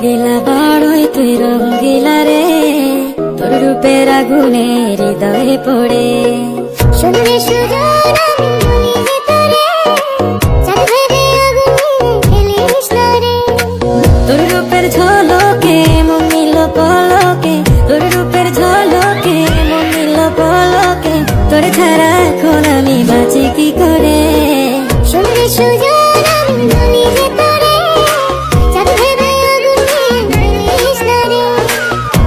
রঙ্গিলা বড়ই তুই রঙ্গিলা রে, তোর রূপের আগুনে হৃদয়ে পড়ে। শুনরে সুজন আমি বলি যে তোরে, চাঁদ ভেবে আগুনে খেলিস না রে। তোর রূপের ঝলকে মন নিল পলকে, তোর রূপের ঝলকে মন নিল পলকে, তোর ছাড়া এখন আমি বাঁচি কি করে। শুনরে সুজন আমি বলি যে তোরে, চাঁদ ভেবে আগুনে খেলিস না রে।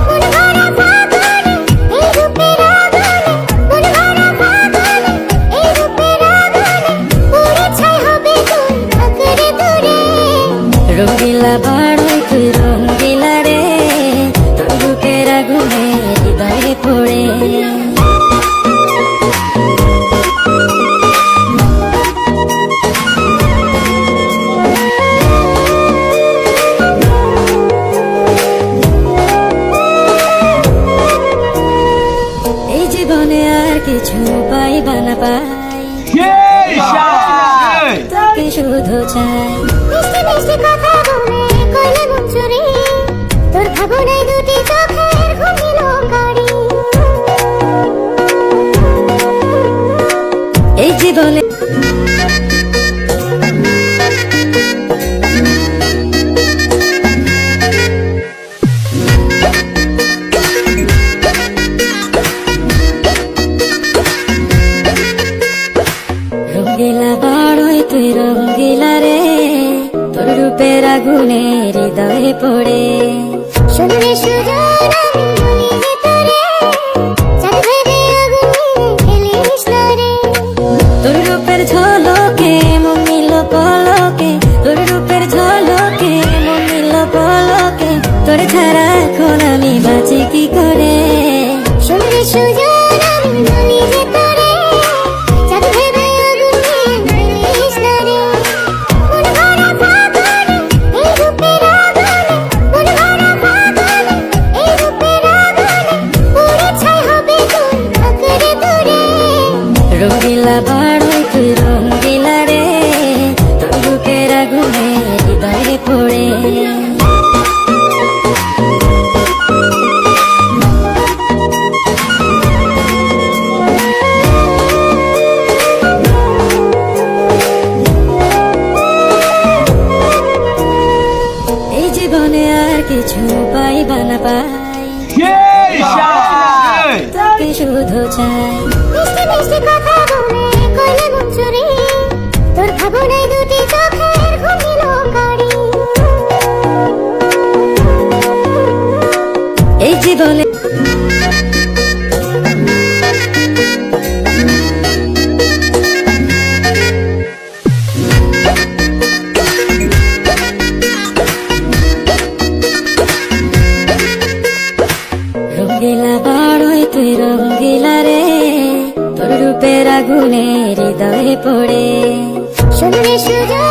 মন ভরা ফাগুনে এই রূপের আগুনে, মন ভরা ফাগুনে এই রূপের আগুনে, পুড়ে ছাই হবে তোর আকারে দূরে। রঙ্গিলা বড়ই তুই রঙ্গিলা রে, তোর রূপের আগুনে হৃদয়ে পড়ে। এই জীবনে আর কিছু পাইবা না পাই, তোকে শুধু চাই। মিষ্টি মিষ্টি কথা বলে কইলে মন চুরি, তোর ভাবনায় দুটি চোখের ঘুমিল গাড়ি। এই জীবনে রঙ্গিলা বড়ই তুই রঙ্গিলা রে, তোর রূপের আগুনে হৃদয়ে পড়ে। শুনরে সুজন আমি বলি যে তোরে, চাঁদ ভেবে আগুনে খেলিস না রে। তোর রূপের ঝলকে মন নিল পলকে, তোর রূপের ঝলকে মন নিল পলকে, তোর ছাড়া এখন আমি বাঁচি কি করে। শুনরে সুজন আমি বলি যে তোরে, চাঁদ ভেবে আগুনে খেলিস না রে। মন ভরা ফাগুনে এই রূপের আগুনে, মন ভরা ফাগুনে এই রূপের আগুনে, পুড়ে ছাই হবে তোর আকারে দূরে। রঙ্গিলা বড়ই তুই রঙ্গিলা রে, তোর রূপের আগুনে হৃদয়ে পড়ে। এই জীবনে আর কিছু পাইবা না পাই, তোকে শুধু চাই। মিষ্টি মিষ্টি কথা বলে কইলে মন চুরি, তোর ভাবনায় দুটি চোখের ঘুমিল গাড়ি। এই জীবনে রঙ্গিলা বড়ই তুই রঙ্গিলা রে, তোর রূপের আগুনে হৃদয়ে পড়ে। শুনরে সুজন